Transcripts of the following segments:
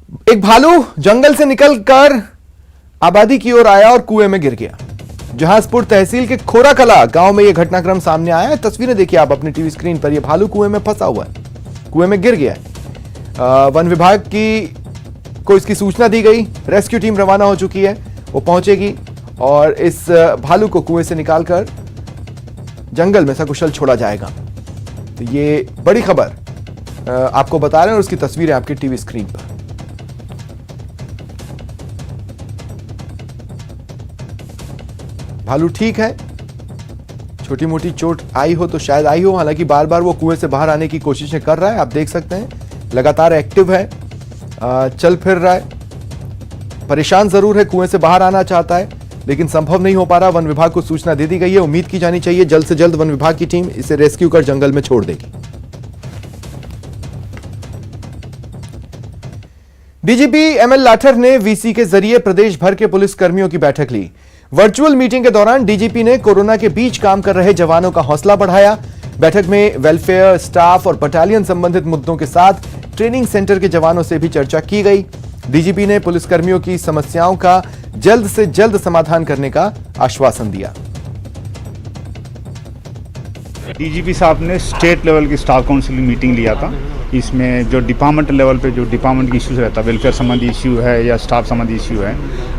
एक भालू जंगल से निकलकर आबादी की ओर आया और कुएं में गिर गया। जहाजपुर तहसील के खोराकला गांव में यह घटनाक्रम सामने आया है। तस्वीरें देखिए आप अपनी टीवी स्क्रीन पर। यह भालू कुएं में फंसा हुआ है, कुएं में गिर गया है। वन विभाग को इसकी सूचना दी गई। रेस्क्यू टीम रवाना हो चुकी है, वो पहुंचेगी और इस भालू को कुएं से निकालकर जंगल में सकुशल छोड़ा जाएगा। तो ये बड़ी खबर आपको बता रहे हैं और उसकी तस्वीरें आपकी टीवी स्क्रीन पर। भालू ठीक है, छोटी मोटी चोट आई हो तो शायद आई हो, हालांकि बार बार वो कुएं से बाहर आने की कोशिशें कर रहा है। आप देख सकते हैं लगातार एक्टिव है, चल फिर रहा है, परेशान जरूर है, कुएं से बाहर आना चाहता है लेकिन संभव नहीं हो पा रहा। वन विभाग को सूचना दे दी गई है। उम्मीद की जानी चाहिए जल्द से जल्द वन विभाग की टीम इसे रेस्क्यू कर जंगल में छोड़ देगी। डीजीपी एमएल लाठर ने वीसी के जरिए प्रदेश भर के पुलिस कर्मियों की बैठक ली। वर्चुअल मीटिंग के दौरान डीजीपी ने कोरोना के बीच काम कर रहे जवानों का हौसला बढ़ाया। बैठक में वेलफेयर, स्टाफ और बटालियन संबंधित मुद्दों के साथ ट्रेनिंग सेंटर के जवानों से भी चर्चा की गई। डीजीपी ने पुलिसकर्मियों की समस्याओं का जल्द से जल्द समाधान करने का आश्वासन दिया। डीजीपी साहब ने स्टेट लेवल की स्टाफ काउंसिल मीटिंग लिया था। इसमें जो डिपार्टमेंट लेवल पे जो डिपार्टमेंट की इश्यूज रहता है, वेलफेयर संबंधी इश्यू है या स्टाफ संबंधी इश्यू है,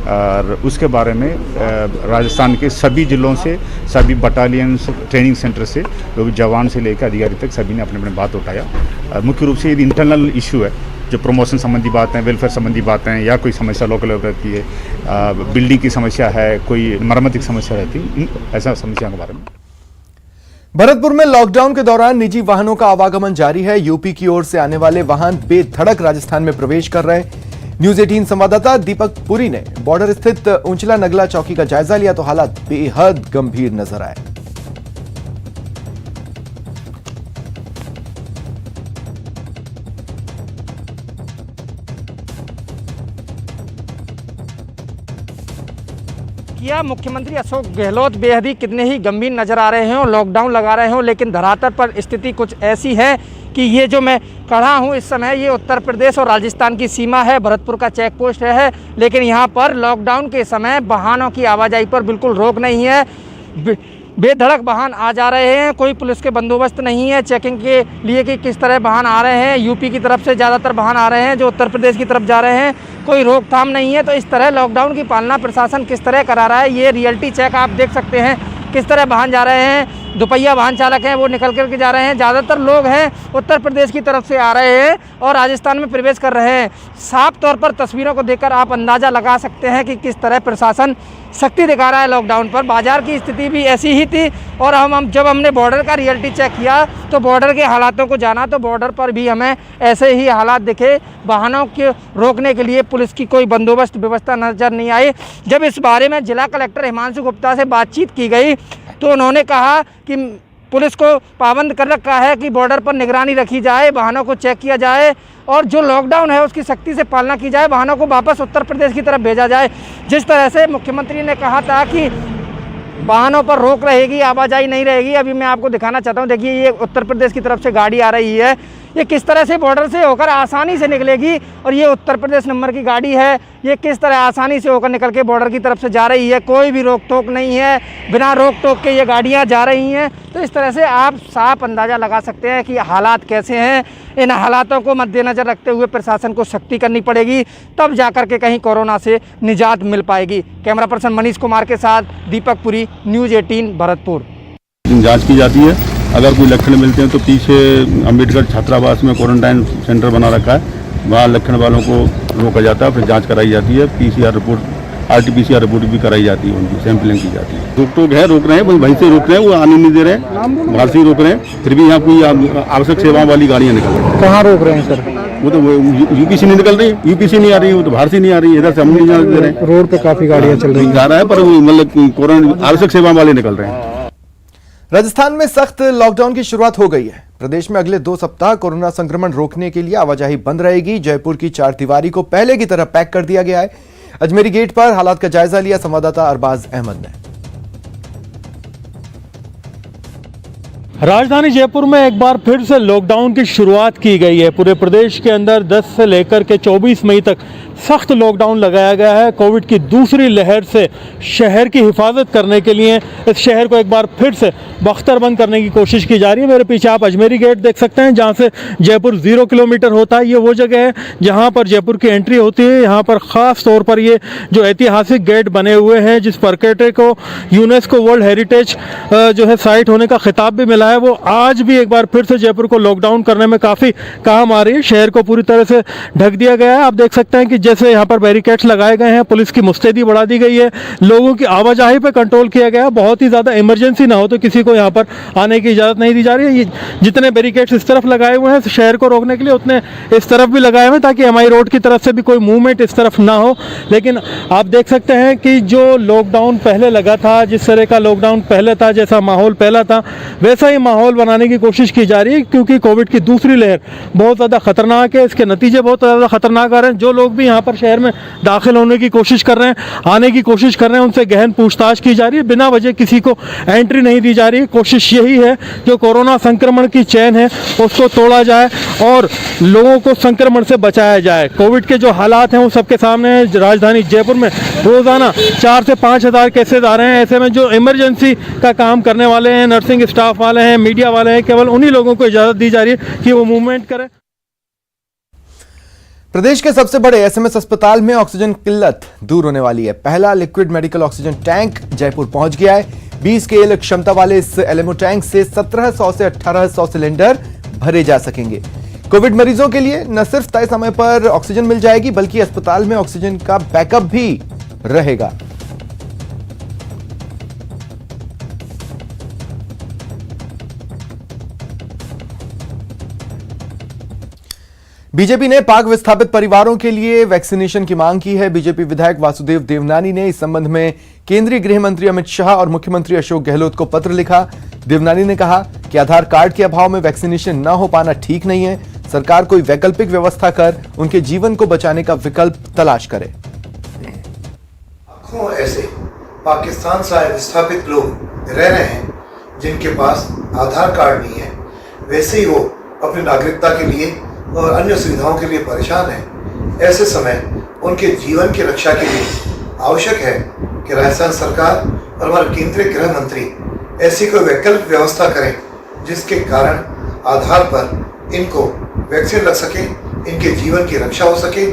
और उसके बारे में राजस्थान के सभी जिलों से, सभी बटालियन, ट्रेनिंग सेंटर से, जो जवान से लेकर अधिकारी तक सभी ने अपने अपने बात उठाया। मुख्य रूप से ये इंटरनल इशू है, जो प्रमोशन संबंधी बातें, वेलफेयर संबंधी बातें, या कोई समस्या लोकल लेवल रहती है, बिल्डिंग की समस्या है, कोई मरम्मत की समस्या रहती है, ऐसा समस्या के बारे में। भरतपुर में लॉकडाउन के दौरान निजी वाहनों का आवागमन जारी है। यूपी की ओर से आने वाले वाहन बेधड़क राजस्थान में प्रवेश कर रहे हैं। न्यूज 18 संवाददाता दीपक पुरी ने बॉर्डर स्थित ऊंचला नगला चौकी का जायजा लिया तो हालात बेहद गंभीर नजर आए। किया मुख्यमंत्री अशोक गहलोत बेहद ही कितने ही गंभीर नज़र आ रहे हों, लॉकडाउन लगा रहे हों, लेकिन धरातल पर स्थिति कुछ ऐसी है कि ये जो मैं खड़ा हूँ इस समय, ये उत्तर प्रदेश और राजस्थान की सीमा है। भरतपुर का चेक पोस्ट है, लेकिन यहाँ पर लॉकडाउन के समय वाहनों की आवाजाही पर बिल्कुल रोक नहीं है। बेधड़क वाहन आ जा रहे हैं, कोई पुलिस के बंदोबस्त नहीं है चेकिंग के लिए कि किस तरह वाहन आ रहे हैं। यूपी की तरफ से ज़्यादातर वाहन आ रहे हैं जो उत्तर प्रदेश की तरफ जा रहे हैं, कोई रोकथाम नहीं है। तो इस तरह लॉकडाउन की पालना प्रशासन किस तरह करा रहा है, ये रियलिटी चेक आप देख सकते हैं। किस तरह वाहन जा रहे हैं, दोपहिया वाहन चालक हैं वो निकल करके जा रहे हैं। ज़्यादातर लोग हैं उत्तर प्रदेश की तरफ से आ रहे हैं और राजस्थान में प्रवेश कर रहे हैं। साफ तौर पर तस्वीरों को देखकर आप अंदाज़ा लगा सकते हैं कि किस तरह प्रशासन सख्ती दिखा रहा है लॉकडाउन पर। बाजार की स्थिति भी ऐसी ही थी और जब हमने बॉर्डर का रियलिटी चेक किया तो बॉर्डर के हालातों को जाना तो बॉर्डर पर भी हमें ऐसे ही हालात दिखे। वाहनों के रोकने के लिए पुलिस की कोई बंदोबस्त व्यवस्था नज़र नहीं आई। जब इस बारे में जिला कलेक्टर हिमांशु गुप्ता से बातचीत की गई तो उन्होंने कहा कि पुलिस को पाबंद कर रखा है कि बॉर्डर पर निगरानी रखी जाए, वाहनों को चेक किया जाए और जो लॉकडाउन है उसकी सख्ती से पालना की जाए, वाहनों को वापस उत्तर प्रदेश की तरफ भेजा जाए। जिस तरह से मुख्यमंत्री ने कहा था कि वाहनों पर रोक रहेगी, आवाजाही नहीं रहेगी, अभी मैं आपको दिखाना चाहता हूँ। देखिए ये उत्तर प्रदेश की तरफ से गाड़ी आ रही है, ये किस तरह से बॉर्डर से होकर आसानी से निकलेगी और ये उत्तर प्रदेश नंबर की गाड़ी है, ये किस तरह आसानी से होकर निकल के बॉर्डर की तरफ से जा रही है। कोई भी रोक टोक नहीं है, बिना रोक टोक के ये गाड़ियाँ जा रही हैं। तो इस तरह से आप साफ अंदाज़ा लगा सकते हैं कि हालात कैसे हैं। इन हालातों को मद्देनज़र रखते हुए प्रशासन को सख्ती करनी पड़ेगी, तब जाकर के कहीं कोरोना से निजात मिल पाएगी। कैमरा पर्सन मनीष कुमार के साथ दीपक पुरी, न्यूज़ 18 भरतपुर। जांच की जाती है, अगर कोई लक्षण मिलते हैं तो पीछे अम्बेडकर छात्रावास में क्वारंटाइन सेंटर बना रखा है, वहाँ लक्षण वालों को रोका जाता है, फिर जांच कराई जाती है। पीसीआर रिपोर्ट, आरटीपीसीआर रिपोर्ट भी कराई जाती है, उनकी सैंपलिंग की जाती है। रोक टोक है, रोक रहे हैं, वहीं से रोक रहे हैं, वो आने नहीं दे रहे हैं, बाहर से ही रोक रहे हैं। फिर भी यहाँ कोई आवश्यक सेवाओं वाली गाड़ियाँ निकल रही हैं। कहाँ रोक रहे हैं सर? वो तो यूपी से नहीं निकल रही, यूपी से नहीं आ रही, वो तो बाहर से नहीं आ रही, इधर से हम नहीं जाने दे रहे हैं। रोड पे काफी गाड़ियाँ चल रही जा रहा है, पर मतलब कोरोना आवश्यक सेवाओं वाले निकल रहे हैं। राजस्थान में सख्त लॉकडाउन की शुरुआत हो गई है। प्रदेश में अगले 2 सप्ताह कोरोना संक्रमण रोकने के लिए आवाजाही बंद रहेगी। जयपुर की चारदीवारी को पहले की तरह पैक कर दिया गया है। अजमेरी गेट पर हालात का जायजा लिया संवाददाता अरबाज अहमद ने। राजधानी जयपुर में एक बार फिर से लॉकडाउन की शुरुआत की गई है। पूरे प्रदेश के अंदर 10 से लेकर के 24 मई तक सख्त लॉकडाउन लगाया गया है। कोविड की दूसरी लहर से शहर की हिफाजत करने के लिए इस शहर को एक बार फिर से बख्तरबंद करने की कोशिश की जा रही है। मेरे पीछे आप अजमेरी गेट देख सकते हैं, जहां से जयपुर 0 किलोमीटर होता है। ये वो जगह है जहां पर जयपुर की एंट्री होती है। यहाँ पर ख़ास तौर पर ये जो ऐतिहासिक गेट बने हुए हैं, जिस परकेटे को यूनेस्को वर्ल्ड हेरिटेज जो है साइट होने का खिताब भी मिला है, वो आज भी एक बार फिर से जयपुर को लॉकडाउन करने में काफ़ी काम आ रही है। शहर को पूरी तरह से ढक दिया गया है। आप देख सकते हैं कि जैसे यहाँ पर बैरिकेड्स लगाए गए हैं, पुलिस की मुस्तैदी बढ़ा दी गई है, लोगों की आवाजाही पर कंट्रोल किया गया है। बहुत ही ज़्यादा इमरजेंसी ना हो तो किसी को यहाँ पर आने की इजाज़त नहीं दी जा रही है। ये जितने बैरिकेड्स इस तरफ लगाए हुए हैं शहर को रोकने के लिए, उतने इस तरफ भी लगाए हुए हैं ताकि एमआई रोड की तरफ से भी कोई मूवमेंट इस तरफ ना हो। लेकिन आप देख सकते हैं कि जो लॉकडाउन पहले लगा था, जिस तरह का लॉकडाउन पहले था, जैसा माहौल पहला था, वैसा ही माहौल बनाने की कोशिश की जा रही है। क्योंकि कोविड की दूसरी लहर बहुत ज़्यादा खतरनाक है, इसके नतीजे बहुत ज़्यादा खतरनाक आ रहे हैं। जो लोग भी यहाँ पर शहर में दाखिल होने की कोशिश कर रहे हैं, आने की कोशिश कर रहे हैं, उनसे गहन पूछताछ की जा रही है। बिना वजह किसी को एंट्री नहीं दी जा रही है। कोशिश यही है जो कोरोना संक्रमण की चैन है उसको तोड़ा जाए और लोगों को संक्रमण से बचाया जाए। कोविड के जो हालात हैं वो सबके सामने है। राजधानी जयपुर में रोज़ाना 4 से 5 हज़ार केसेज आ रहे हैं। ऐसे में जो इमरजेंसी का काम करने वाले हैं, नर्सिंग स्टाफ वाले हैं, मीडिया वाले हैं, केवल उन्हीं लोगों को इजाज़त दी जा रही है कि वो मूवमेंट करें। प्रदेश के सबसे बड़े एसएमएस अस्पताल में ऑक्सीजन किल्लत दूर होने वाली है। पहला liquid medical oxygen tank Jaipur पहुंच गया है। 20 KL क्षमता वाले इस एलएमओ टैंक से 1700 से 1800 सिलेंडर भरे जा सकेंगे। कोविड मरीजों के लिए न सिर्फ तय समय पर ऑक्सीजन मिल जाएगी, बल्कि अस्पताल में ऑक्सीजन का बैकअप भी रहेगा। बीजेपी ने पाक विस्थापित परिवारों के लिए वैक्सीनेशन की मांग की है। बीजेपी विधायक वासुदेव देवनानी ने इस संबंध में केंद्रीय गृह मंत्री अमित शाह और मुख्यमंत्री अशोक गहलोत को पत्र लिखा। देवनानी ने कहा कि आधार कार्ड के अभाव में वैक्सीनेशन न हो पाना ठीक नहीं है। सरकार कोई वैकल्पिक व्यवस्था कर उनके जीवन को बचाने का विकल्प तलाश करे। लाखों ऐसे पाकिस्तान से आए विस्थापित लोग रह रहे हैं जिनके पास आधार कार्ड नहीं है, वैसे ही वो अपनी नागरिकता के लिए और अन्य सुविधाओं के लिए परेशान है। ऐसे समय उनके जीवन की रक्षा के लिए आवश्यक है कि राजस्थान सरकार और हमारे केंद्रीय गृह मंत्री ऐसी कोई वैकल्पिक व्यवस्था करें जिसके कारण आधार पर इनको वैक्सीन लग सके, इनके जीवन की रक्षा हो सके।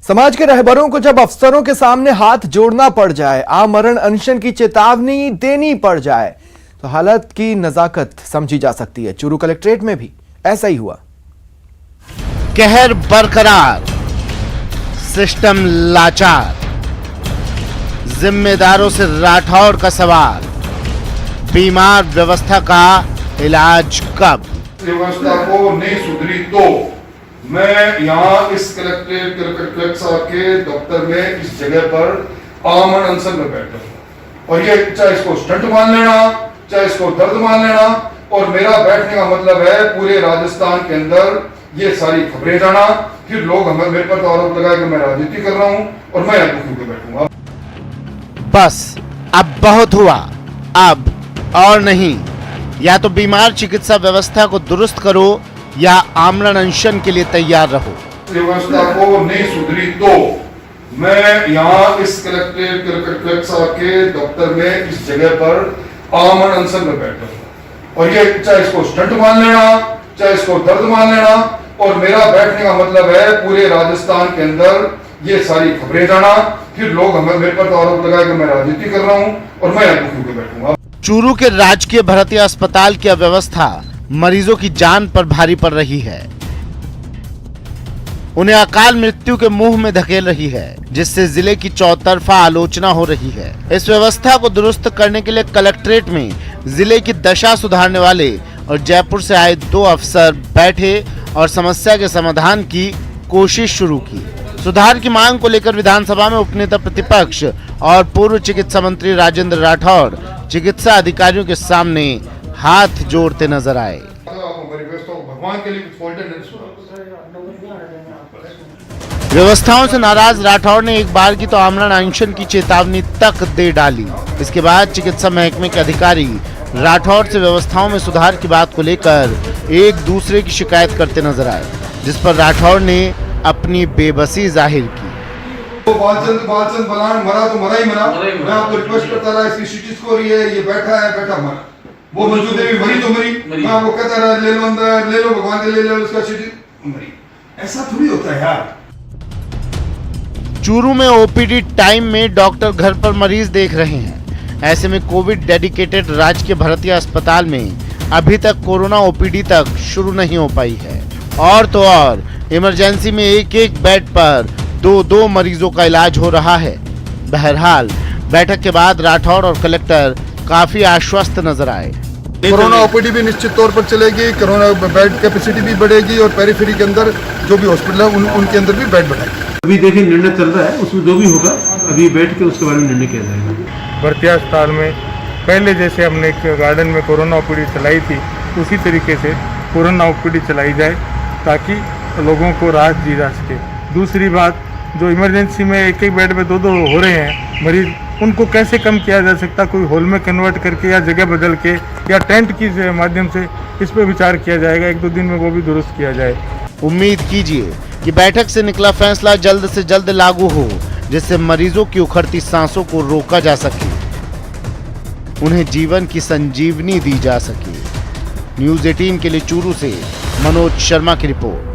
समाज के रहबरों को जब अफसरों के सामने हाथ जोड़ना पड़ जाए, आमरण अनशन की चेतावनी देनी पड़ जाए, तो हालत की नजाकत समझी जा सकती है। चूरू कलेक्ट्रेट में भी ऐसा ही हुआ। कहर बरकरार, सिस्टम लाचार, जिम्मेदारों से राठौड़ का सवाल, बीमार व्यवस्था का इलाज कब? व्यवस्था को नहीं सुधरी तो मैं यहाँ इस कलेक्टर साहब के दफ्तर में इस जगह पर आमरण अनशन में बैठा हूँ। और ये चाहे इसको स्टंट मान लेना, चाहे इसको दर्द मान लेना, और मेरा बैठने का मतलब है पूरे राजस्थान के अंदर ये सारी खबरें जाना, फिर लोग हमें मेरे पर तो आरोप लगाए कि मैं राजनीति कर रहा हूँ और मैं दुखी होकर बैठूंगा। बस अब बहुत हुआ, अब और नहीं। या तो बीमार चिकित्सा व्यवस्था को दुरुस्त करो या आमरण अनशन के लिए तैयार रहो। व्यवस्था को नहीं सुधरी तो मैं यहाँ इस कलेक्टर साहब के दफ्तर में इस जगह पर आमरण अनशन में बैठा हूँ। और ये चाहे इसको स्टंट मान लेना, चाहे इसको दर्द मान लेना, और मेरा बैठने का मतलब है पूरे राजस्थान के अंदर ये सारी खबरें जाना, फिर लोग हमें मेरे पर तो आरोप लगाए कि मैं राजनीति कर रहा हूँ और मैं दुखी होकर बैठूंगा। चूरू के राजकीय भरतिया अस्पताल की अव्यवस्था मरीजों की जान पर भारी पड़ रही है, उन्हें अकाल मृत्यु के मुंह में धकेल रही है, जिससे जिले की चौतरफा आलोचना हो रही है। इस व्यवस्था को दुरुस्त करने के लिए कलेक्ट्रेट में जिले की दशा सुधारने वाले और जयपुर से आए 2 अफसर बैठे और समस्या के समाधान की कोशिश शुरू की। सुधार की मांग को लेकर विधानसभा में उपनेता प्रतिपक्ष और पूर्व चिकित्सा मंत्री राजेंद्र राठौड़ चिकित्सा अधिकारियों के सामने हाथ जोड़ते नजर आए। व्यवस्थाओं से नाराज राठौड़ ने एक बार की तो आमरण अनशन की चेतावनी तक दे डाली। इसके बाद चिकित्सा महकमे के अधिकारी राठौर से व्यवस्थाओं में सुधार की बात को लेकर एक दूसरे की शिकायत करते नजर आए, जिस पर राठौर ने अपनी बेबसी जाहिर की। तो बालचंद बलान मरा तो मरा ही मरा। मैं आपको रिक्वेस्ट करता रहा, इसकी सिटी स्कोर ये बैठा है, बैठा मरा। वो मंजू देवी मरी तो मरी, मैं आपको कहता रहा ले लो अंदर, ले लो भगवान के ले लो, उसका सिटी मरी। ऐसा थोड़ी होता है यार। चूरू में ओपीडी टाइम में डॉक्टर घर पर मरीज देख रहे हैं। ऐसे में कोविड डेडिकेटेड राजकीय भरतिया अस्पताल में अभी तक कोरोना ओपीडी तक शुरू नहीं हो पाई है। और तो और इमरजेंसी में एक एक बेड पर 2-2 मरीजों का इलाज हो रहा है। बहरहाल बैठक के बाद राठौर और कलेक्टर काफी आश्वस्त नजर आए। कोरोना ओपीडी भी निश्चित तौर पर चलेगी, कोरोना बेड कैपेसिटी भी बढ़ेगी और पेरिफेरी के अंदर जो भी हॉस्पिटल है उनके अंदर भी बेड बढ़ेगी। अभी देखिए निर्णय चल रहा है, उसमें जो भी होगा अभी बैठ के उसके बारे में निर्णय किया जाएगा। भरतिया अस्पताल में पहले जैसे हमने एक गार्डन में कोरोना ओपीडी चलाई थी, उसी तरीके से कोरोना ओपीडी चलाई जाए ताकि लोगों को राहत दी जा सके। दूसरी बात, जो इमरजेंसी में एक एक बेड में 2-2 हो रहे हैं मरीज, उनको कैसे कम किया जा सकता, कोई हॉल में कन्वर्ट करके या जगह बदल के या टेंट की माध्यम से इस पर विचार किया जाएगा। 1-2 दिन में वो भी दुरुस्त किया जाए। उम्मीद कीजिए कि बैठक से निकला फैसला जल्द से जल्द लागू हो, जिससे मरीजों की उखड़ती सांसों को रोका जा सके, उन्हें जीवन की संजीवनी दी जा सके। न्यूज़ 18 के लिए चूरू से मनोज शर्मा की रिपोर्ट।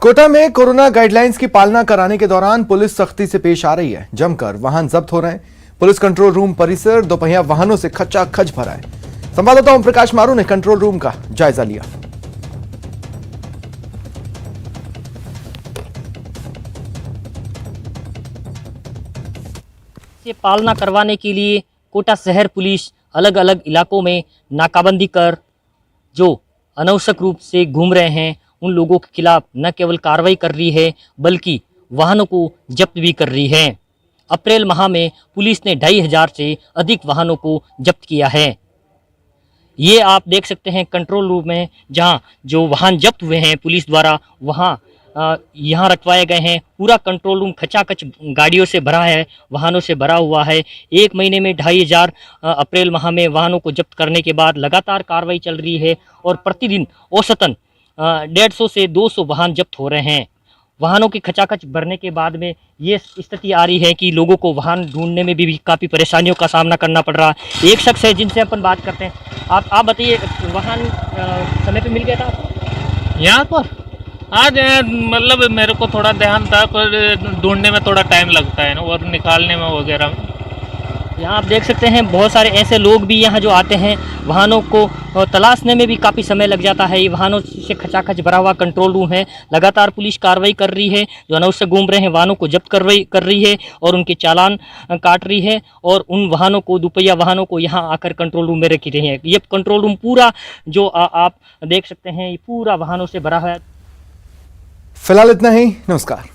कोटा में कोरोना गाइडलाइंस की पालना कराने के दौरान पुलिस सख्ती से पेश आ रही है। जमकर वाहन जब्त हो रहे हैं। पुलिस कंट्रोल रूम परिसर दोपहिया वाहनों से खचाखच भरा है। संवाददाता ओम प्रकाश मारू ने कंट्रोल रूम का जायजा लिया। से पालना करवाने के लिए कोटा शहर पुलिस अलग अलग इलाकों में नाकाबंदी कर जो अनावश्यक रूप से घूम रहे हैं उन लोगों के खिलाफ न केवल कार्रवाई कर रही है बल्कि वाहनों को जब्त भी कर रही है। अप्रैल माह में पुलिस ने 2500 से अधिक वाहनों को जब्त किया है। ये आप देख सकते हैं कंट्रोल रूम में, जहाँ जो वाहन जब्त हुए हैं पुलिस द्वारा वहाँ यहाँ रखवाए गए हैं। पूरा कंट्रोल रूम खचाखच गाड़ियों से भरा है, वाहनों से भरा हुआ है। एक महीने में 2500 अप्रैल माह में वाहनों को जब्त करने के बाद लगातार कार्रवाई चल रही है और प्रतिदिन औसतन 150 से 200 वाहन जब्त हो रहे हैं। वाहनों की खचाखच भरने के बाद में ये स्थिति आ रही है कि लोगों को वाहन ढूंढने में भी काफ़ी परेशानियों का सामना करना पड़ रहा है। एक शख्स है जिनसे अपन बात करते हैं। आप बताइए, वाहन समय पे मिल गया था आपको यहाँ पर? आज मतलब मेरे को थोड़ा ध्यान था, पर ढूंढने में थोड़ा टाइम लगता है ना, और निकालने में वगैरह। यहाँ आप देख सकते हैं बहुत सारे ऐसे लोग भी यहाँ जो आते हैं, वाहनों को तलाशने में भी काफ़ी समय लग जाता है। ये वाहनों से खचाखच भरा हुआ कंट्रोल रूम है। लगातार पुलिस कार्रवाई कर रही है। जो अनावश्यक घूम रहे हैं वाहनों को जब्त कर रही है और उनके चालान काट रही है और उन वाहनों को, दुपहिया वाहनों को यहाँ आकर कंट्रोल रूम में रखी रही है। ये कंट्रोल रूम पूरा जो आप देख सकते हैं, ये पूरा वाहनों से भरा है। फिलहाल इतना ही। नमस्कार।